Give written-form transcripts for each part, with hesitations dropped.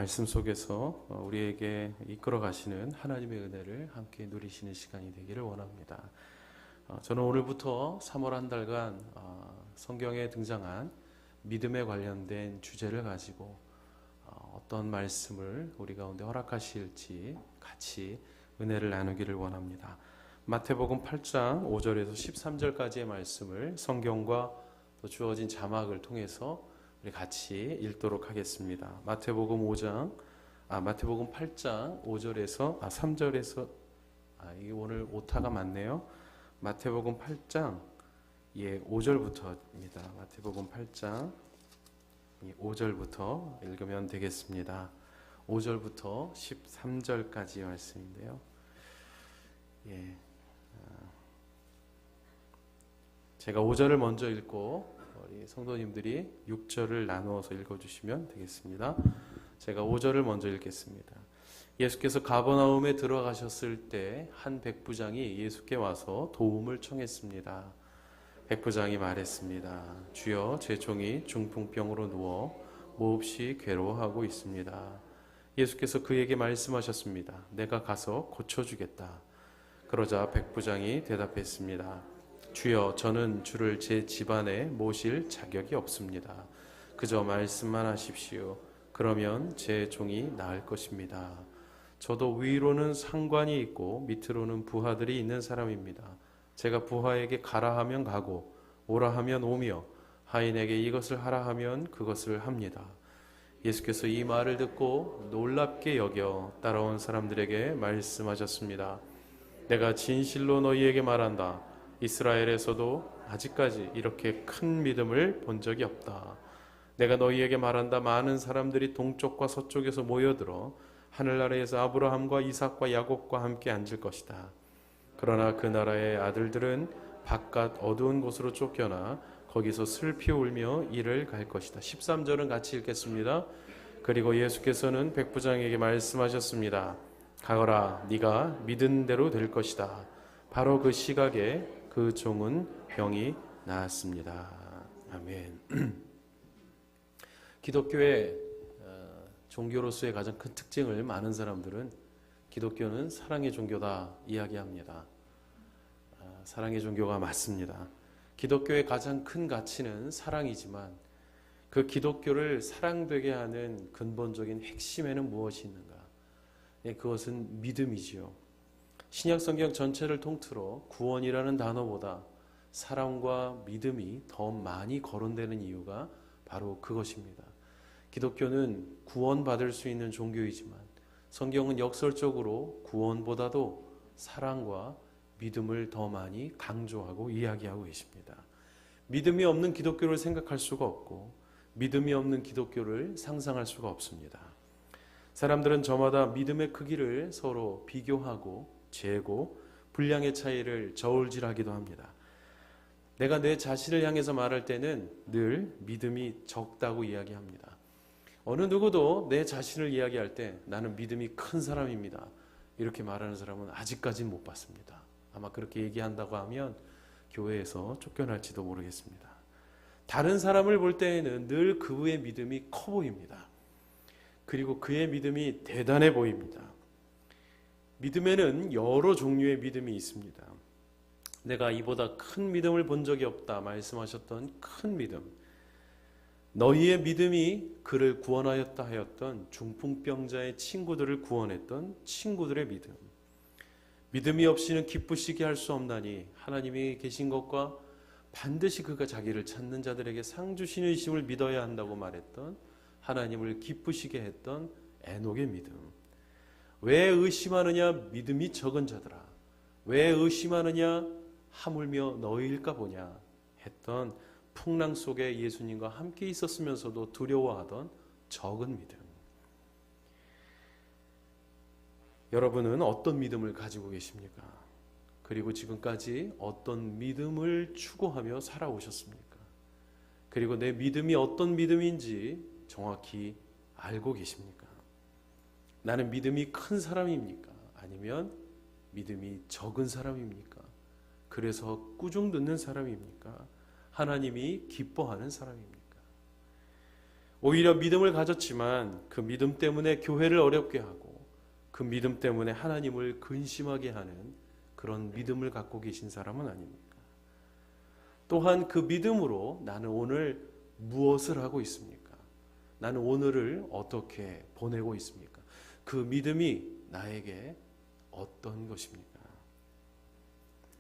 말씀 속에서 우리에게 이끌어 가시는 하나님의 은혜를 함께 누리시는 시간이 되기를 원합니다. 저는 오늘부터 3월 한 달간 성경에 등장한 믿음에 관련된 주제를 가지고 어떤 말씀을 우리 가운데 허락하실지 같이 은혜를 나누기를 원합니다. 마태복음 8장 5절에서 13절까지의 말씀을 성경과 또 주어진 자막을 통해서 우리 같이 읽도록 하겠습니다. 마태복음 8장 5절에서 3절에서 이게 오늘 오타가 많네요. 마태복음 8장 5절부터입니다. 마태복음 8장 5절부터 읽으면 되겠습니다. 5절부터 13절까지의 말씀인데요. 제가 5절을 먼저 읽고 우리 성도님들이 6절을 나누어서 읽어주시면 되겠습니다. 제가 5절을 먼저 읽겠습니다. 예수께서 가버나움에 들어가셨을 때 한 백부장이 예수께 와서 도움을 청했습니다. 백부장이 말했습니다. 주여, 제 종이 중풍병으로 누워 몹시 괴로워하고 있습니다. 예수께서 그에게 말씀하셨습니다. 내가 가서 고쳐주겠다. 그러자 백부장이 대답했습니다. 주여, 저는 주를 제 집안에 모실 자격이 없습니다. 그저 말씀만 하십시오. 그러면 제 종이 나을 것입니다. 저도 위로는 상관이 있고 밑으로는 부하들이 있는 사람입니다. 제가 부하에게 가라 하면 가고 오라 하면 오며 하인에게 이것을 하라 하면 그것을 합니다. 예수께서 이 말을 듣고 놀랍게 여겨 따라온 사람들에게 말씀하셨습니다. 내가 진실로 너희에게 말한다. 이스라엘에서도 아직까지 이렇게 큰 믿음을 본 적이 없다. 내가 너희에게 말한다. 많은 사람들이 동쪽과 서쪽에서 모여들어 하늘나라에서 아브라함과 이삭과 야곱과 함께 앉을 것이다. 그러나 그 나라의 아들들은 바깥 어두운 곳으로 쫓겨나 거기서 슬피 울며 이를 갈 것이다. 13절은 같이 읽겠습니다. 그리고 예수께서는 백부장에게 말씀하셨습니다. 가거라, 네가 믿은 대로 될 것이다. 바로 그 시각에 그 종은 병이 나았습니다. 아멘. 기독교의 종교로서의 가장 큰 특징을 많은 사람들은 기독교는 사랑의 종교다 이야기합니다. 사랑의 종교가 맞습니다. 기독교의 가장 큰 가치는 사랑이지만 그 기독교를 사랑되게 하는 근본적인 핵심에는 무엇이 있는가? 그것은 믿음이지요. 신약 성경 전체를 통틀어 구원이라는 단어보다 사랑과 믿음이 더 많이 거론되는 이유가 바로 그것입니다. 기독교는 구원받을 수 있는 종교이지만 성경은 역설적으로 구원보다도 사랑과 믿음을 더 많이 강조하고 이야기하고 계십니다. 믿음이 없는 기독교를 생각할 수가 없고 믿음이 없는 기독교를 상상할 수가 없습니다. 사람들은 저마다 믿음의 크기를 서로 비교하고 재고 분량의 차이를 저울질하기도 합니다. 내가 내 자신을 향해서 말할 때는 늘 믿음이 적다고 이야기합니다. 어느 누구도 내 자신을 이야기할 때 나는 믿음이 큰 사람입니다. 이렇게 말하는 사람은 아직까지는 못 봤습니다. 아마 그렇게 얘기한다고 하면 교회에서 쫓겨날지도 모르겠습니다. 다른 사람을 볼 때에는 늘 그의 믿음이 커 보입니다. 그리고 그의 믿음이 대단해 보입니다. 믿음에는 여러 종류의 믿음이 있습니다. 내가 이보다 큰 믿음을 본 적이 없다 말씀하셨던 큰 믿음, 너희의 믿음이 그를 구원하였다 하였던 중풍병자의 친구들을 구원했던 친구들의 믿음, 믿음이 없이는 기쁘시게 할 수 없나니 하나님이 계신 것과 반드시 그가 자기를 찾는 자들에게 상 주시는 이심을 믿어야 한다고 말했던 하나님을 기쁘시게 했던 에녹의 믿음. 왜 의심하느냐 믿음이 적은 자들아, 왜 의심하느냐 하물며 너희일까 보냐 했던 풍랑 속에 예수님과 함께 있었으면서도 두려워하던 적은 믿음. 여러분은 어떤 믿음을 가지고 계십니까? 그리고 지금까지 어떤 믿음을 추구하며 살아오셨습니까? 그리고 내 믿음이 어떤 믿음인지 정확히 알고 계십니까? 나는 믿음이 큰 사람입니까? 아니면 믿음이 적은 사람입니까? 그래서 꾸중 듣는 사람입니까? 하나님이 기뻐하는 사람입니까? 오히려 믿음을 가졌지만 그 믿음 때문에 교회를 어렵게 하고 그 믿음 때문에 하나님을 근심하게 하는 그런 믿음을 갖고 계신 사람은 아닙니까? 또한 그 믿음으로 나는 오늘 무엇을 하고 있습니까? 나는 오늘을 어떻게 보내고 있습니까? 그 믿음이 나에게 어떤 것입니까?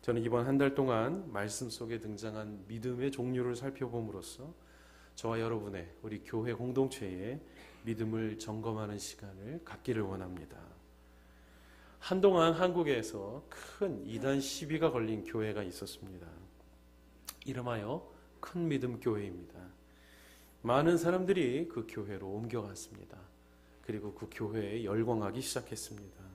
저는 이번 한 달 동안 말씀 속에 등장한 믿음의 종류를 살펴봄으로써 저와 여러분의 우리 교회 공동체의 믿음을 점검하는 시간을 갖기를 원합니다. 한동안 한국에서 큰 이단 시비가 걸린 교회가 있었습니다. 이름하여 큰 믿음 교회입니다. 많은 사람들이 그 교회로 옮겨갔습니다. 그리고 그 교회에 열광하기 시작했습니다.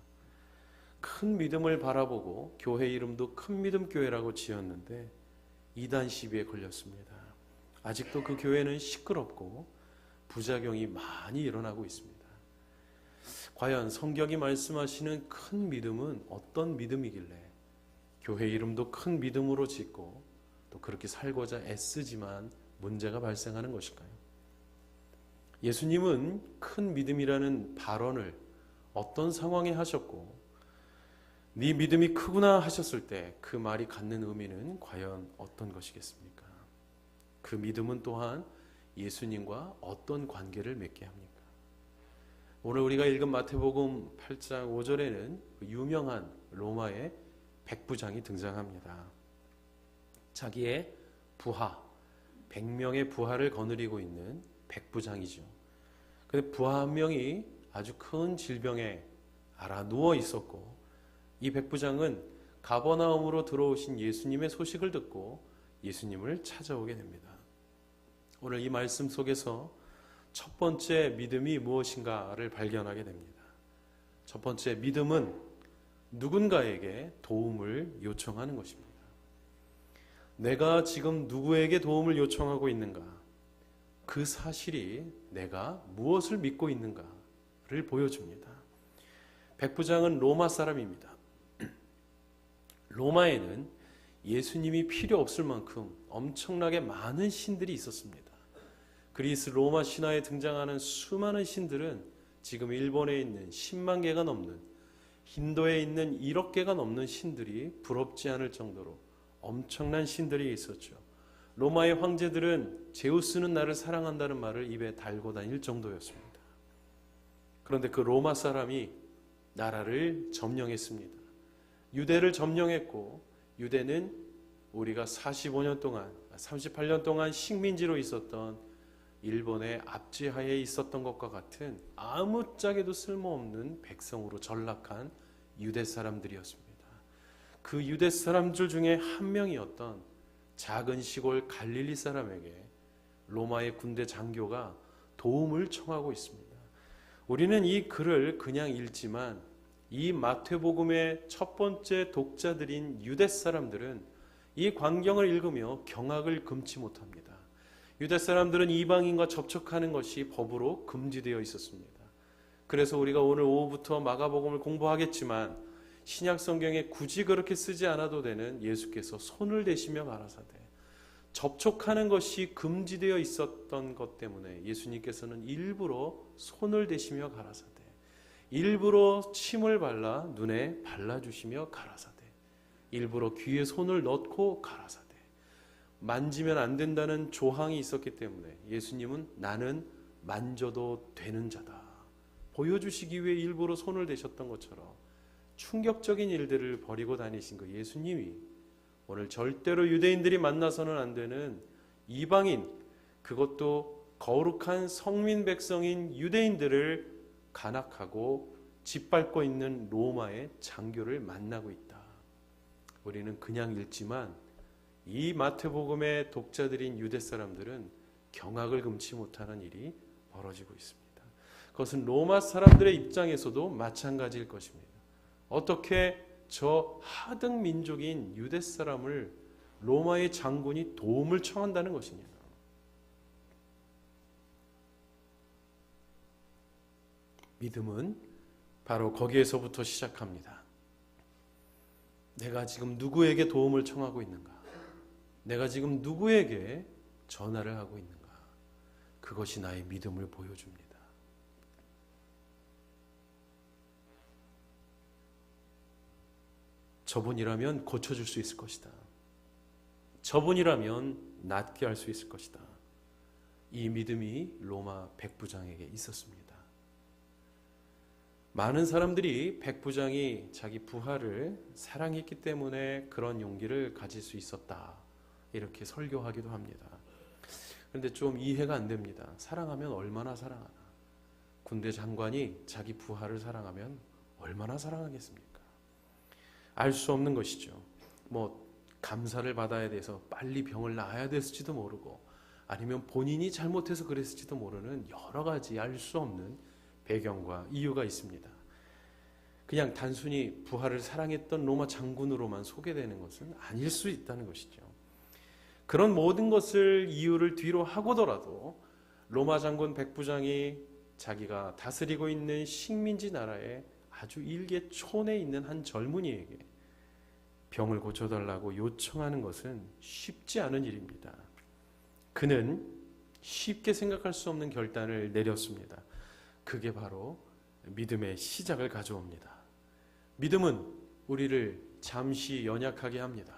큰 믿음을 바라보고 교회 이름도 큰 믿음 교회라고 지었는데 이단 시비에 걸렸습니다. 아직도 그 교회는 시끄럽고 부작용이 많이 일어나고 있습니다. 과연 성경이 말씀하시는 큰 믿음은 어떤 믿음이길래 교회 이름도 큰 믿음으로 짓고 또 그렇게 살고자 애쓰지만 문제가 발생하는 것일까요? 예수님은 큰 믿음이라는 발언을 어떤 상황에 하셨고 네 믿음이 크구나 하셨을 때 그 말이 갖는 의미는 과연 어떤 것이겠습니까? 그 믿음은 또한 예수님과 어떤 관계를 맺게 합니까? 오늘 우리가 읽은 마태복음 8장 5절에는 그 유명한 로마의 백부장이 등장합니다. 자기의 부하, 100명의 부하를 거느리고 있는 백부장이죠. 그런데 부하 한 명이 아주 큰 질병에 앓아 누워 있었고 이 백부장은 가버나움으로 들어오신 예수님의 소식을 듣고 예수님을 찾아오게 됩니다. 오늘 이 말씀 속에서 첫 번째 믿음이 무엇인가를 발견하게 됩니다. 첫 번째 믿음은 누군가에게 도움을 요청하는 것입니다. 내가 지금 누구에게 도움을 요청하고 있는가? 그 사실이 내가 무엇을 믿고 있는가를 보여줍니다. 백부장은 로마 사람입니다. 로마에는 예수님이 필요 없을 만큼 엄청나게 많은 신들이 있었습니다. 그리스 로마 신화에 등장하는 수많은 신들은 지금 일본에 있는 10만 개가 넘는, 인도에 있는 1억 개가 넘는 신들이 부럽지 않을 정도로 엄청난 신들이 있었죠. 로마의 황제들은 제우스는 나를 사랑한다는 말을 입에 달고 다닐 정도였습니다. 그런데 그 로마 사람이 나라를 점령했습니다. 유대를 점령했고 유대는 우리가 45년 동안 38년 동안 식민지로 있었던 일본의 압제하에 있었던 것과 같은 아무짝에도 쓸모없는 백성으로 전락한 유대 사람들이었습니다. 그 유대 사람들 중에 한 명이었던 작은 시골 갈릴리 사람에게 로마의 군대 장교가 도움을 청하고 있습니다. 우리는 이 글을 그냥 읽지만 이 마태복음의 첫 번째 독자들인 유대 사람들은 이 광경을 읽으며 경악을 금치 못합니다. 유대 사람들은 이방인과 접촉하는 것이 법으로 금지되어 있었습니다. 그래서 우리가 오늘 오후부터 마가복음을 공부하겠지만 신약 성경에 굳이 그렇게 쓰지 않아도 되는 예수께서 손을 대시며 가라사대 접촉하는 것이 금지되어 있었던 것 때문에 예수님께서는 일부러 손을 대시며 가라사대 일부러 침을 발라 눈에 발라주시며 가라사대 일부러 귀에 손을 넣고 가라사대 만지면 안 된다는 조항이 있었기 때문에 예수님은 나는 만져도 되는 자다 보여주시기 위해 일부러 손을 대셨던 것처럼 충격적인 일들을 벌이고 다니신 그 예수님이 오늘 절대로 유대인들이 만나서는 안 되는 이방인 그것도 거룩한 성민 백성인 유대인들을 간악하고 짓밟고 있는 로마의 장교를 만나고 있다. 우리는 그냥 읽지만 이 마태복음의 독자들인 유대 사람들은 경악을 금치 못하는 일이 벌어지고 있습니다. 그것은 로마 사람들의 입장에서도 마찬가지일 것입니다. 어떻게 저 하등 민족인 유대 사람을 로마의 장군이 도움을 청한다는 것이냐. 믿음은 바로 거기에서부터 시작합니다. 내가 지금 누구에게 도움을 청하고 있는가? 내가 지금 누구에게 전화를 하고 있는가? 그것이 나의 믿음을 보여줍니다. 저분이라면 고쳐줄 수 있을 것이다. 저분이라면 낫게 할 수 있을 것이다. 이 믿음이 로마 백부장에게 있었습니다. 많은 사람들이 백부장이 자기 부하를 사랑했기 때문에 그런 용기를 가질 수 있었다, 이렇게 설교하기도 합니다. 그런데 좀 이해가 안 됩니다. 사랑하면 얼마나 사랑하나. 군대 장관이 자기 부하를 사랑하면 얼마나 사랑하겠습니까? 알 수 없는 것이죠. 감사를 받아야 돼서 빨리 병을 나아야 됐을지도 모르고, 아니면 본인이 잘못해서 그랬을지도 모르는 여러 가지 알 수 없는 배경과 이유가 있습니다. 그냥 단순히 부하를 사랑했던 로마 장군으로만 소개되는 것은 아닐 수 있다는 것이죠. 그런 모든 것을 이유를 뒤로 하고더라도 로마 장군 백부장이 자기가 다스리고 있는 식민지 나라의 아주 일개 촌에 있는 한 젊은이에게 병을 고쳐달라고 요청하는 것은 쉽지 않은 일입니다. 그는 쉽게 생각할 수 없는 결단을 내렸습니다. 그게 바로 믿음의 시작을 가져옵니다. 믿음은 우리를 잠시 연약하게 합니다.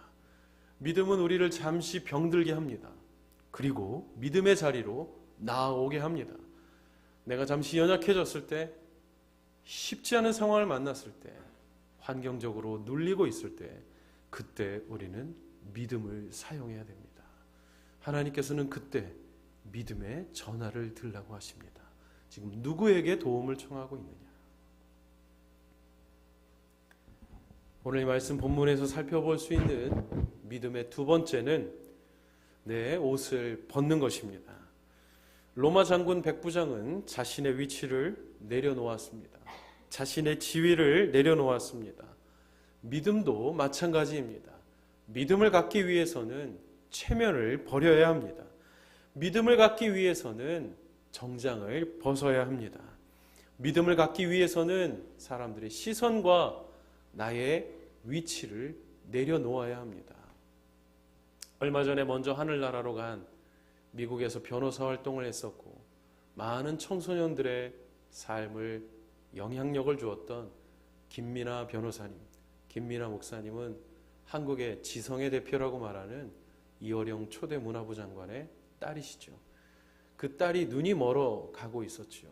믿음은 우리를 잠시 병들게 합니다. 그리고 믿음의 자리로 나아오게 합니다. 내가 잠시 연약해졌을 때, 쉽지 않은 상황을 만났을 때, 환경적으로 눌리고 있을 때, 그때 우리는 믿음을 사용해야 됩니다. 하나님께서는 그때 믿음의 전화를 들라고 하십니다. 지금 누구에게 도움을 청하고 있느냐? 오늘 이 말씀 본문에서 살펴볼 수 있는 믿음의 두 번째는 내 옷을 벗는 것입니다. 로마 장군 백부장은 자신의 위치를 내려놓았습니다. 자신의 지위를 내려놓았습니다. 믿음도 마찬가지입니다. 믿음을 갖기 위해서는 체면을 버려야 합니다. 믿음을 갖기 위해서는 정장을 벗어야 합니다. 믿음을 갖기 위해서는 사람들의 시선과 나의 위치를 내려놓아야 합니다. 얼마 전에 먼저 하늘나라로 간 미국에서 변호사 활동을 했었고 많은 청소년들의 삶을 영향력을 주었던 김민아 변호사님, 김민아 목사님은 한국의 지성의 대표라고 말하는 이어령 초대 문화부 장관의 딸이시죠. 그 딸이 눈이 멀어 가고 있었지요.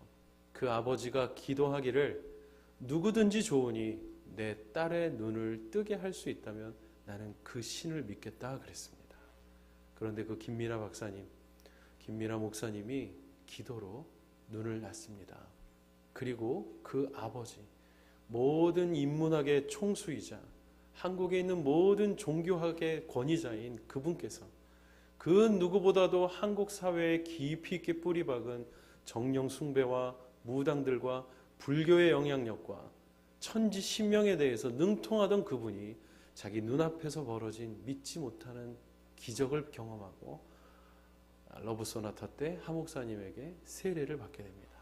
그 아버지가 기도하기를 누구든지 좋으니 내 딸의 눈을 뜨게 할 수 있다면 나는 그 신을 믿겠다 그랬습니다. 그런데 그 김민아 박사님, 김민아 목사님이 기도로 눈을 났습니다. 그리고 그 아버지, 모든 인문학의 총수이자 한국에 있는 모든 종교학의 권위자인 그분께서 그 누구보다도 한국 사회에 깊이 있게 뿌리박은 정령 숭배와 무당들과 불교의 영향력과 천지 신명에 대해서 능통하던 그분이 자기 눈앞에서 벌어진 믿지 못하는 기적을 경험하고 러브 소나타 때 하 목사님에게 세례를 받게 됩니다.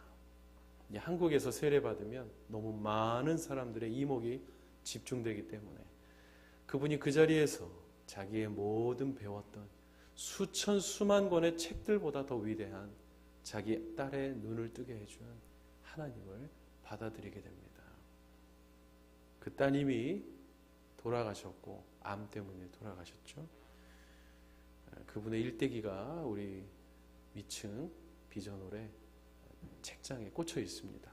한국에서 세례받으면 너무 많은 사람들의 이목이 집중되기 때문에 그분이 그 자리에서 자기의 모든 배웠던 수천 수만 권의 책들보다 더 위대한 자기 딸의 눈을 뜨게 해준 하나님을 받아들이게 됩니다. 그 따님이 돌아가셨고 암 때문에 돌아가셨죠. 그분의 일대기가 우리 위층 비전홀에 책장에 꽂혀 있습니다.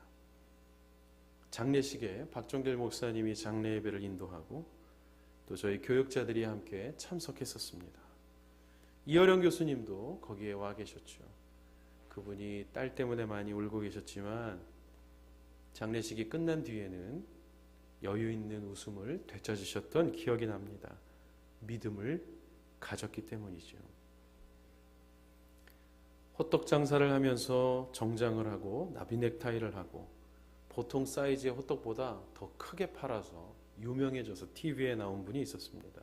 장례식에 박종길 목사님이 장례 예배를 인도하고 또 저희 교육자들이 함께 참석했었습니다. 이어령 교수님도 거기에 와 계셨죠. 그분이 딸 때문에 많이 울고 계셨지만 장례식이 끝난 뒤에는 여유 있는 웃음을 되찾으셨던 기억이 납니다. 믿음을 가졌기 때문이죠. 호떡 장사를 하면서 정장을 하고 나비 넥타이를 하고 보통 사이즈의 호떡보다 더 크게 팔아서 유명해져서 TV에 나온 분이 있었습니다.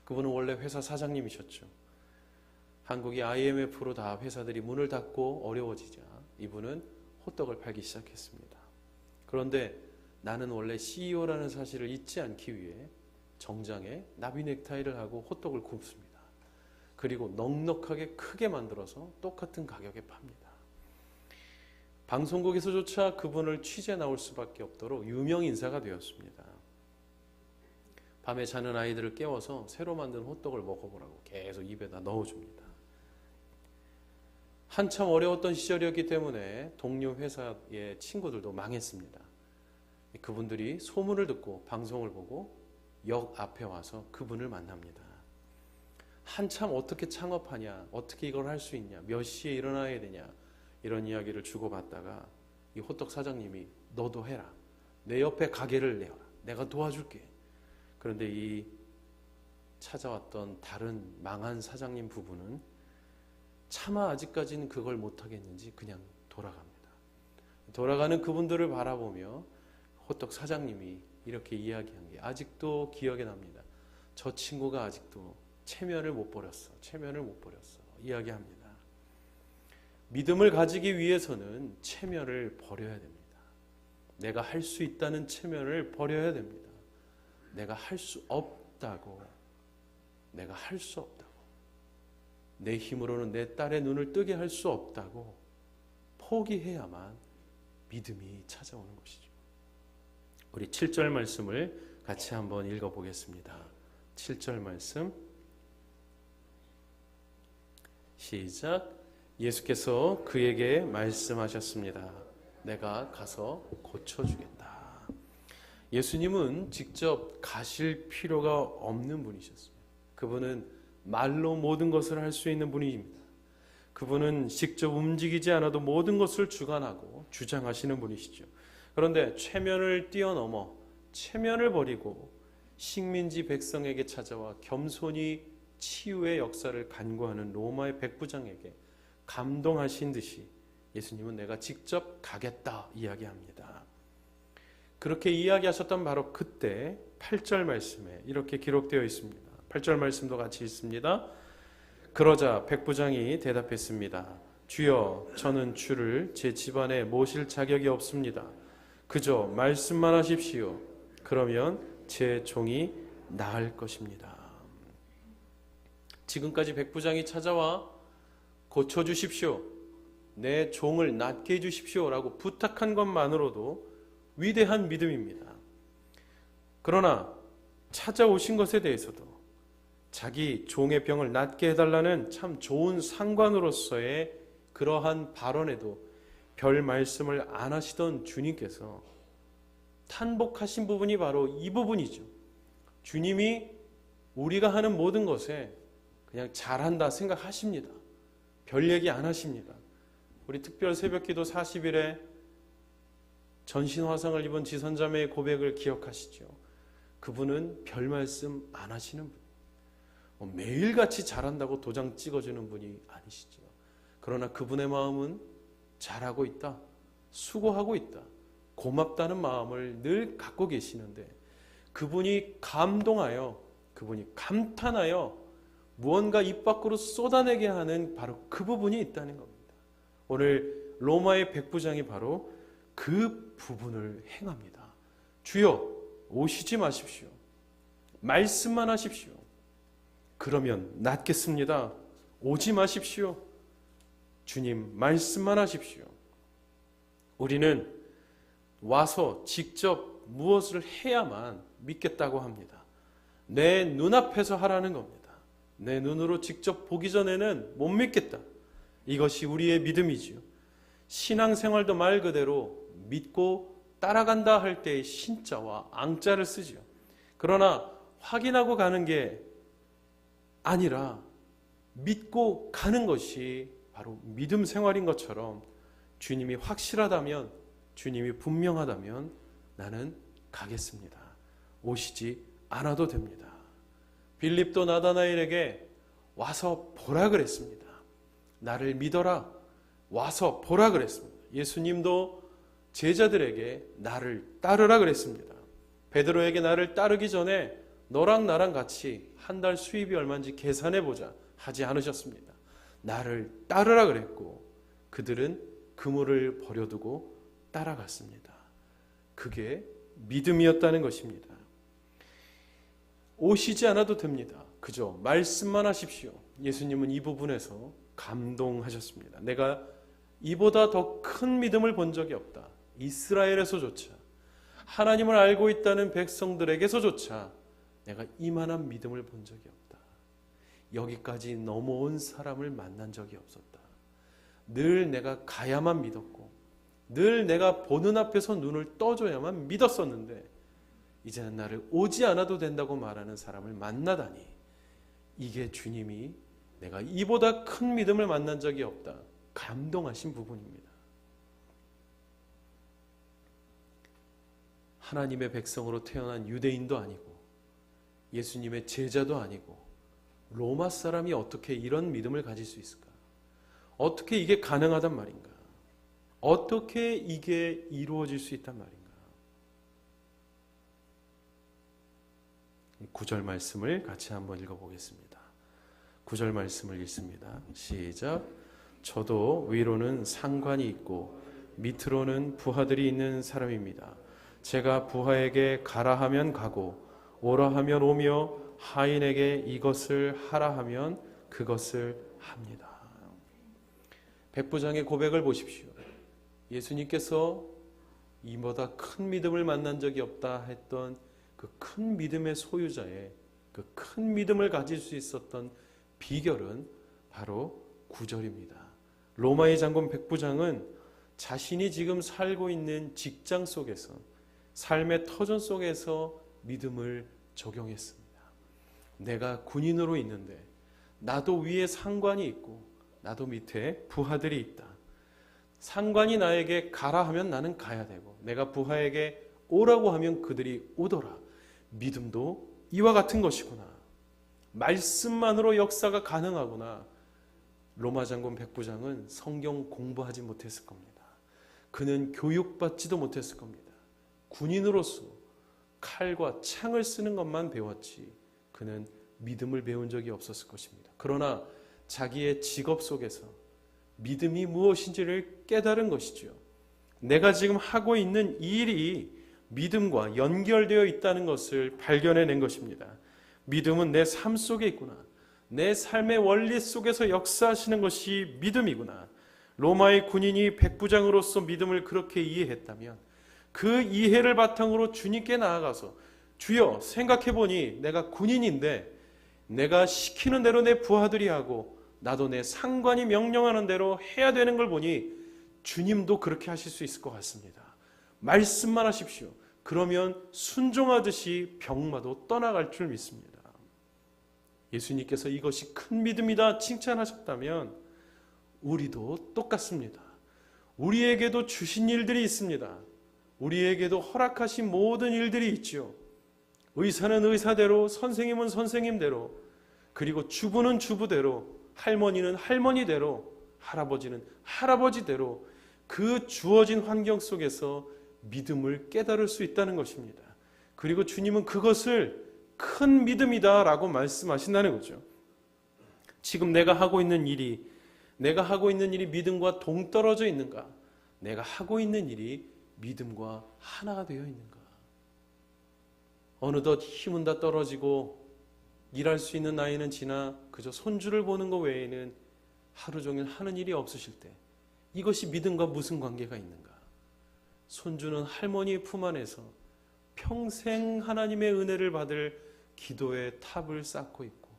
그분은 원래 회사 사장님이셨죠. 한국이 IMF로 다 회사들이 문을 닫고 어려워지자 이분은 호떡을 팔기 시작했습니다. 그런데 나는 원래 CEO라는 사실을 잊지 않기 위해 정장에 나비 넥타이를 하고 호떡을 굽습니다. 그리고 넉넉하게 크게 만들어서 똑같은 가격에 팝니다. 방송국에서조차 그분을 취재 나올 수밖에 없도록 유명 인사가 되었습니다. 밤에 자는 아이들을 깨워서 새로 만든 호떡을 먹어보라고 계속 입에다 넣어줍니다. 한참 어려웠던 시절이었기 때문에 동료 회사의 친구들도 망했습니다. 그분들이 소문을 듣고 방송을 보고 역 앞에 와서 그분을 만납니다. 한참 어떻게 창업하냐, 어떻게 이걸 할 수 있냐, 몇 시에 일어나야 되냐, 이런 이야기를 주고받다가 이 호떡 사장님이 너도 해라. 내 옆에 가게를 내어라. 내가 도와줄게. 그런데 이 찾아왔던 다른 망한 사장님 부부는 차마 아직까지는 그걸 못하겠는지 그냥 돌아갑니다. 돌아가는 그분들을 바라보며 호떡 사장님이 이렇게 이야기한 게 아직도 기억에 납니다. 저 친구가 아직도 체면을 못 버렸어. 체면을 못 버렸어. 이야기합니다. 믿음을 가지기 위해서는 체면을 버려야 됩니다. 내가 할 수 있다는 체면을 버려야 됩니다. 내가 할 수 없다고, 내가 할 수 없다고, 내 힘으로는 내 딸의 눈을 뜨게 할 수 없다고 포기해야만 믿음이 찾아오는 것이죠. 우리 7절 말씀을 같이 한번 읽어보겠습니다. 7절 말씀 시작. 예수께서 그에게 말씀하셨습니다. 내가 가서 고쳐주겠다. 예수님은 직접 가실 필요가 없는 분이셨습니다. 그분은 말로 모든 것을 할 수 있는 분입니다. 그분은 직접 움직이지 않아도 모든 것을 주관하고 주장하시는 분이시죠. 그런데 체면을 뛰어넘어 체면을 버리고 식민지 백성에게 찾아와 겸손히 치유의 역사를 간구하는 로마의 백부장에게 감동하신 듯이 예수님은 내가 직접 가겠다 이야기합니다. 그렇게 이야기하셨던 바로 그때 8절 말씀에 이렇게 기록되어 있습니다. 8절 말씀도 같이 읽습니다. 그러자 백부장이 대답했습니다. 주여, 저는 주를 제 집안에 모실 자격이 없습니다. 그저 말씀만 하십시오. 그러면 제 종이 나을 것입니다. 지금까지 백부장이 찾아와 고쳐주십시오. 내 종을 낫게 해주십시오. 라고 부탁한 것만으로도 위대한 믿음입니다. 그러나 찾아오신 것에 대해서도 자기 종의 병을 낫게 해달라는 참 좋은 상관으로서의 그러한 발언에도 별 말씀을 안 하시던 주님께서 탄복하신 부분이 바로 이 부분이죠. 주님이 우리가 하는 모든 것에 그냥 잘한다 생각하십니다. 별 얘기 안 하십니다. 우리 특별 새벽기도 40일에 전신화상을 입은 지선자매의 고백을 기억하시죠. 그분은 별 말씀 안 하시는 분. 매일같이 잘한다고 도장 찍어주는 분이 아니시죠. 그러나 그분의 마음은 잘하고 있다, 수고하고 있다, 고맙다는 마음을 늘 갖고 계시는데 그분이 감동하여, 그분이 감탄하여 무언가 입 밖으로 쏟아내게 하는 바로 그 부분이 있다는 겁니다. 오늘 로마의 백부장이 바로 그 부분을 행합니다. 주여, 오시지 마십시오. 말씀만 하십시오. 그러면 낫겠습니다. 오지 마십시오. 주님, 말씀만 하십시오. 우리는 와서 직접 무엇을 해야만 믿겠다고 합니다. 내 눈앞에서 하라는 겁니다. 내 눈으로 직접 보기 전에는 못 믿겠다. 이것이 우리의 믿음이지요. 신앙생활도 말 그대로 믿고 따라간다 할 때의 신자와 앙자를 쓰지요. 그러나 확인하고 가는 게 아니라 믿고 가는 것이 바로 믿음 생활인 것처럼 주님이 확실하다면, 주님이 분명하다면 나는 가겠습니다. 오시지 않아도 됩니다. 빌립도 나다나엘에게 와서 보라 그랬습니다. 나를 믿어라. 와서 보라 그랬습니다. 예수님도 제자들에게 나를 따르라 그랬습니다. 베드로에게 나를 따르기 전에 너랑 나랑 같이 한 달 수입이 얼마인지 계산해보자 하지 않으셨습니다. 나를 따르라 그랬고 그들은 그물을 버려두고 따라갔습니다. 그게 믿음이었다는 것입니다. 오시지 않아도 됩니다. 그저 말씀만 하십시오. 예수님은 이 부분에서 감동하셨습니다. 내가 이보다 더 큰 믿음을 본 적이 없다. 이스라엘에서조차, 하나님을 알고 있다는 백성들에게서조차 내가 이만한 믿음을 본 적이 없다. 여기까지 넘어온 사람을 만난 적이 없었다. 늘 내가 가야만 믿었고, 늘 내가 보는 앞에서 눈을 떠줘야만 믿었었는데, 이제는 나를 오지 않아도 된다고 말하는 사람을 만나다니, 이게 주님이 내가 이보다 큰 믿음을 만난 적이 없다, 감동하신 부분입니다. 하나님의 백성으로 태어난 유대인도 아니고 예수님의 제자도 아니고 로마 사람이 어떻게 이런 믿음을 가질 수 있을까? 어떻게 이게 가능하단 말인가? 어떻게 이게 이루어질 수 있단 말인가? 9절 말씀을 같이 한번 읽어보겠습니다. 9절 말씀을 읽습니다. 시작. 저도 위로는 상관이 있고 밑으로는 부하들이 있는 사람입니다. 제가 부하에게 가라 하면 가고 오라 하면 오며 하인에게 이것을 하라 하면 그것을 합니다. 백부장의 고백을 보십시오. 예수님께서 이보다 큰 믿음을 만난 적이 없다 했던 그 큰 믿음의 소유자의 그 큰 믿음을 가질 수 있었던 비결은 바로 9절입니다. 로마의 장군 백부장은 자신이 지금 살고 있는 직장 속에서, 삶의 터전 속에서 믿음을 적용했습니다. 내가 군인으로 있는데 나도 위에 상관이 있고 나도 밑에 부하들이 있다. 상관이 나에게 가라 하면 나는 가야 되고, 내가 부하에게 오라고 하면 그들이 오더라. 믿음도 이와 같은 것이구나. 말씀만으로 역사가 가능하구나. 로마 장군 백부장은 성경 공부하지 못했을 겁니다. 그는 교육받지도 못했을 겁니다. 군인으로서 칼과 창을 쓰는 것만 배웠지 그는 믿음을 배운 적이 없었을 것입니다. 그러나 자기의 직업 속에서 믿음이 무엇인지를 깨달은 것이죠. 내가 지금 하고 있는 이 일이 믿음과 연결되어 있다는 것을 발견해낸 것입니다. 믿음은 내 삶 속에 있구나. 내 삶의 원리 속에서 역사하시는 것이 믿음이구나. 로마의 군인이 백부장으로서 믿음을 그렇게 이해했다면 그 이해를 바탕으로 주님께 나아가서, 주여, 생각해보니 내가 군인인데 내가 시키는 대로 내 부하들이 하고 나도 내 상관이 명령하는 대로 해야 되는 걸 보니 주님도 그렇게 하실 수 있을 것 같습니다. 말씀만 하십시오. 그러면 순종하듯이 병마도 떠나갈 줄 믿습니다. 예수님께서 이것이 큰 믿음이다 칭찬하셨다면 우리도 똑같습니다. 우리에게도 주신 일들이 있습니다. 우리에게도 허락하신 모든 일들이 있죠. 의사는 의사대로, 선생님은 선생님대로, 그리고 주부는 주부대로, 할머니는 할머니대로, 할아버지는 할아버지대로 그 주어진 환경 속에서 믿음을 깨달을 수 있다는 것입니다. 그리고 주님은 그것을 큰 믿음이다라고 말씀하신다는 거죠. 지금 내가 하고 있는 일이 믿음과 동떨어져 있는가? 내가 하고 있는 일이 믿음과 하나가 되어 있는가? 어느덧 힘은 다 떨어지고 일할 수 있는 나이는 지나 그저 손주를 보는 것 외에는 하루 종일 하는 일이 없으실 때 이것이 믿음과 무슨 관계가 있는가? 손주는 할머니의 품 안에서 평생 하나님의 은혜를 받을 기도의 탑을 쌓고 있고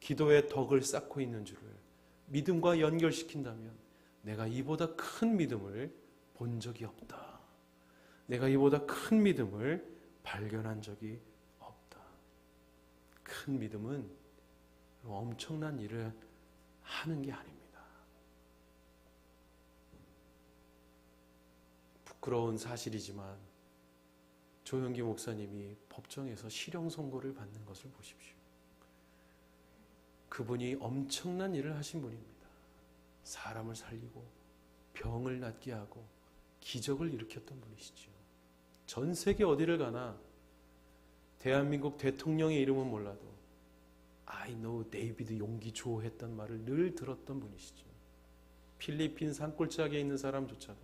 기도의 덕을 쌓고 있는 줄을 믿음과 연결시킨다면 내가 이보다 큰 믿음을 본 적이 없다. 내가 이보다 큰 믿음을 발견한 적이 없다. 큰 믿음은 엄청난 일을 하는 게 아닙니다. 부끄러운 사실이지만 조영기 목사님이 법정에서 실형 선고를 받는 것을 보십시오. 그분이 엄청난 일을 하신 분입니다. 사람을 살리고 병을 낫게 하고 기적을 일으켰던 분이시죠. 전 세계 어디를 가나 대한민국 대통령의 이름은 몰라도 I know 데이비드 용기 조 했던 말을 늘 들었던 분이시죠. 필리핀 산골짜기에 있는 사람조차도,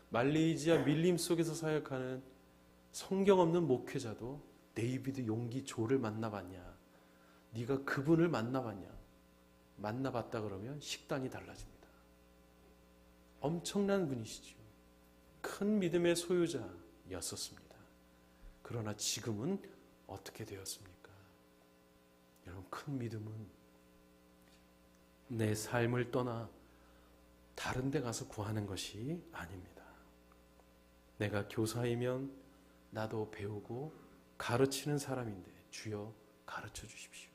말레이시아 밀림 속에서 사역하는 성경 없는 목회자도 데이비드 용기 조를 만나봤냐? 네가 그분을 만나봤냐? 만나봤다 그러면 식단이 달라집니다. 엄청난 분이시죠. 큰 믿음의 소유자였었습니다. 그러나 지금은 어떻게 되었습니까? 여러분, 큰 믿음은 내 삶을 떠나 다른 데 가서 구하는 것이 아닙니다. 내가 교사이면 나도 배우고 가르치는 사람인데 주여 가르쳐 주십시오.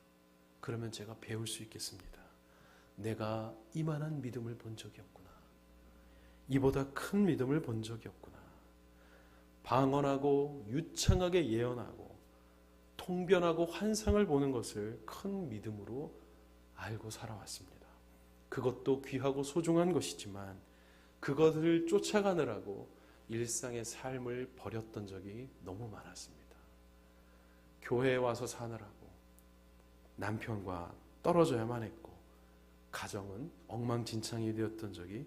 그러면 제가 배울 수 있겠습니다. 내가 이만한 믿음을 본 적이 없구나. 이보다 큰 믿음을 본 적이 없구나. 방언하고 유창하게 예언하고 통변하고 환상을 보는 것을 큰 믿음으로 알고 살아왔습니다. 그것도 귀하고 소중한 것이지만 그것을 쫓아가느라고 일상의 삶을 버렸던 적이 너무 많았습니다. 교회에 와서 사느라고 남편과 떨어져야만 했고 가정은 엉망진창이 되었던 적이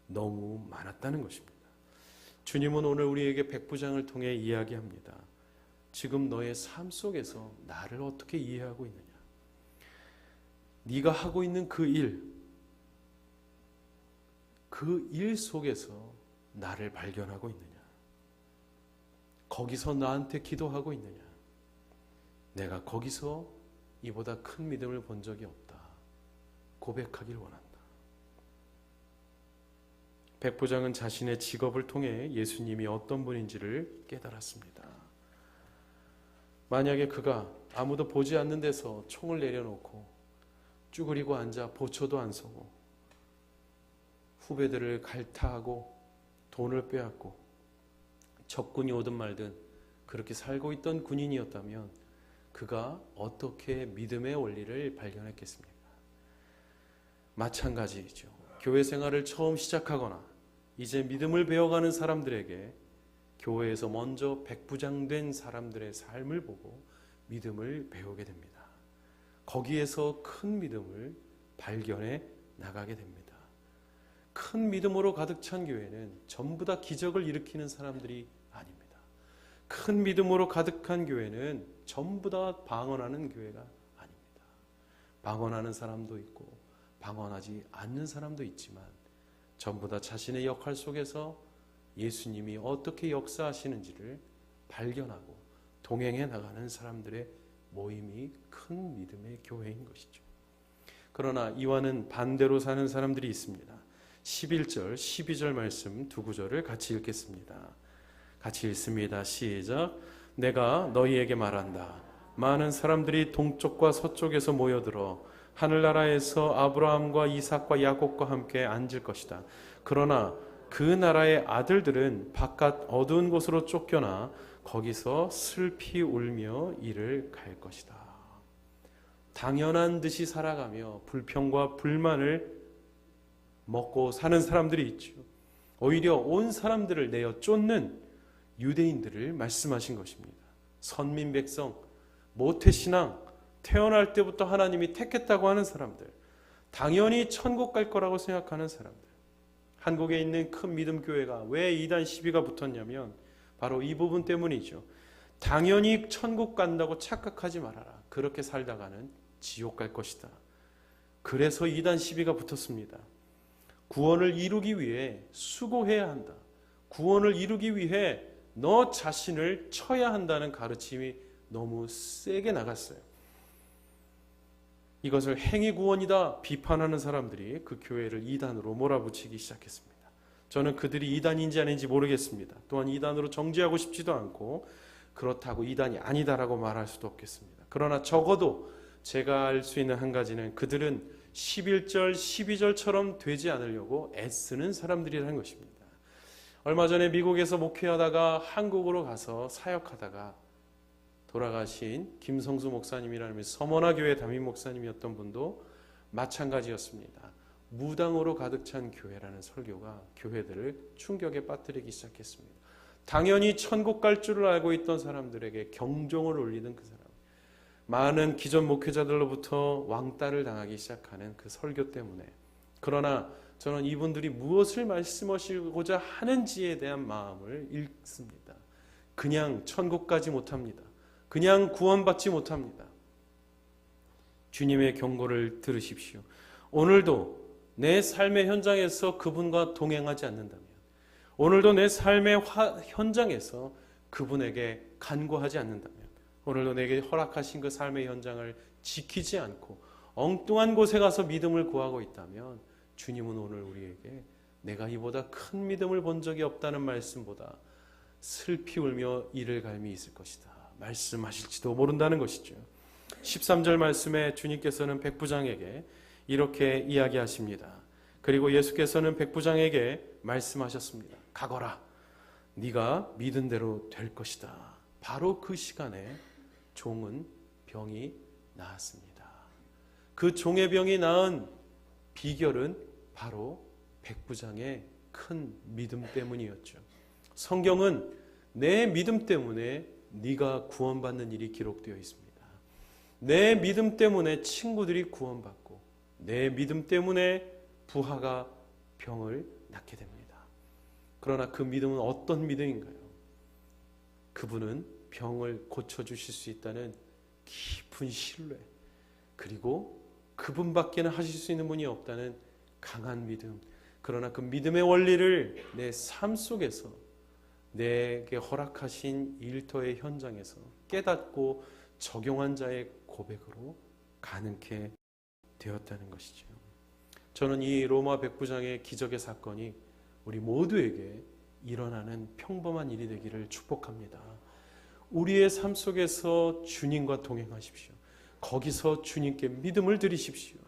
너무 많았다는 것입니다. 주님은 오늘 우리에게 백부장을 통해 이야기합니다. 지금 너의 삶 속에서 나를 어떻게 이해하고 있느냐? 네가 하고 있는 그 일 속에서 나를 발견하고 있느냐? 거기서 나한테 기도하고 있느냐? 내가 거기서 이보다 큰 믿음을 본 적이 없다. 고백하길 원한다. 백부장은 자신의 직업을 통해 예수님이 어떤 분인지를 깨달았습니다. 만약에 그가 아무도 보지 않는 데서 총을 내려놓고 쭈그리고 앉아 보초도 안 서고 후배들을 갈타하고 돈을 빼앗고 적군이 오든 말든 그렇게 살고 있던 군인이었다면 그가 어떻게 믿음의 원리를 발견했겠습니까? 마찬가지이죠. 교회 생활을 처음 시작하거나 이제 믿음을 배워가는 사람들에게 교회에서 먼저 백부장된 사람들의 삶을 보고 믿음을 배우게 됩니다. 거기에서 큰 믿음을 발견해 나가게 됩니다. 큰 믿음으로 가득 찬 교회는 전부 다 기적을 일으키는 사람들이 아닙니다. 큰 믿음으로 가득한 교회는 전부 다 방언하는 교회가 아닙니다. 방언하는 사람도 있고 방언하지 않는 사람도 있지만 전부 다 자신의 역할 속에서 예수님이 어떻게 역사하시는지를 발견하고 동행해 나가는 사람들의 모임이 큰 믿음의 교회인 것이죠. 그러나 이와는 반대로 사는 사람들이 있습니다. 11절, 12절 말씀 두 구절을 같이 읽겠습니다. 같이 읽습니다. 시작. 내가 너희에게 말한다. 많은 사람들이 동쪽과 서쪽에서 모여들어 하늘나라에서 아브라함과 이삭과 야곱과 함께 앉을 것이다. 그러나 그 나라의 아들들은 바깥 어두운 곳으로 쫓겨나 거기서 슬피 울며 이를 갈 것이다. 당연한 듯이 살아가며 불평과 불만을 먹고 사는 사람들이 있죠. 오히려 온 사람들을 내어 쫓는 유대인들을 말씀하신 것입니다. 선민 백성, 모태신앙, 태어날 때부터 하나님이 택했다고 하는 사람들, 당연히 천국 갈 거라고 생각하는 사람들. 한국에 있는 큰 믿음 교회가 왜 이단 시비가 붙었냐면 바로 이 부분 때문이죠. 당연히 천국 간다고 착각하지 말아라. 그렇게 살다가는 지옥 갈 것이다. 그래서 이단 시비가 붙었습니다. 구원을 이루기 위해 수고해야 한다. 구원을 이루기 위해 너 자신을 쳐야 한다는 가르침이 너무 세게 나갔어요. 이것을 행위구원이다 비판하는 사람들이 그 교회를 이단으로 몰아붙이기 시작했습니다. 저는 그들이 이단인지 아닌지 모르겠습니다. 또한 이단으로 정죄하고 싶지도 않고 그렇다고 이단이 아니다라고 말할 수도 없겠습니다. 그러나 적어도 제가 알 수 있는 한 가지는 그들은 11절, 12절처럼 되지 않으려고 애쓰는 사람들이라는 것입니다. 얼마 전에 미국에서 목회하다가 한국으로 가서 사역하다가 돌아가신 김성수 목사님이라는 서머나 교회 담임 목사님이었던 분도 마찬가지였습니다. 무당으로 가득 찬 교회라는 설교가 교회들을 충격에 빠뜨리기 시작했습니다. 당연히 천국 갈 줄을 알고 있던 사람들에게 경종을 울리는 그 사람, 많은 기존 목회자들로부터 왕따를 당하기 시작하는 그 설교 때문에. 그러나 저는 이분들이 무엇을 말씀하시고자 하는지에 대한 마음을 읽습니다. 그냥 천국 가지 못합니다. 그냥 구원받지 못합니다. 주님의 경고를 들으십시오. 오늘도 내 삶의 현장에서 그분과 동행하지 않는다면, 오늘도 내 삶의 현장에서 그분에게 간구하지 않는다면, 오늘도 내게 허락하신 그 삶의 현장을 지키지 않고 엉뚱한 곳에 가서 믿음을 구하고 있다면, 주님은 오늘 우리에게 내가 이보다 큰 믿음을 본 적이 없다는 말씀보다 슬피 울며 이를 갈미 있을 것이다 말씀하실지도 모른다는 것이죠. 13절 말씀에 주님께서는 백부장에게 이렇게 이야기하십니다. 그리고 예수께서는 백부장에게 말씀하셨습니다. 가거라, 네가 믿은 대로 될 것이다. 바로 그 시간에 종은 병이 나았습니다. 그 종의 병이 나은 비결은 바로 백부장의 큰 믿음 때문이었죠. 성경은 내 믿음 때문에 네가 구원받는 일이 기록되어 있습니다. 내 믿음 때문에 친구들이 구원받고, 내 믿음 때문에 부하가 병을 낫게 됩니다. 그러나 그 믿음은 어떤 믿음인가요? 그분은 병을 고쳐주실 수 있다는 깊은 신뢰, 그리고 그분밖에는 하실 수 있는 분이 없다는 강한 믿음. 그러나 그 믿음의 원리를 내 삶 속에서, 내게 허락하신 일터의 현장에서 깨닫고 적용한 자의 고백으로 가능케 되었다는 것이죠. 저는 이 로마 백부장의 기적의 사건이 우리 모두에게 일어나는 평범한 일이 되기를 축복합니다. 우리의 삶 속에서 주님과 동행하십시오. 거기서 주님께 믿음을 드리십시오.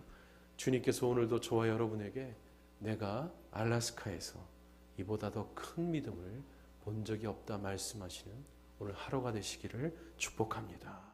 주님께서 오늘도 저와 여러분에게 내가 알라스카에서 이보다 더 큰 믿음을 본 적이 없다 말씀하시는 오늘 하루가 되시기를 축복합니다.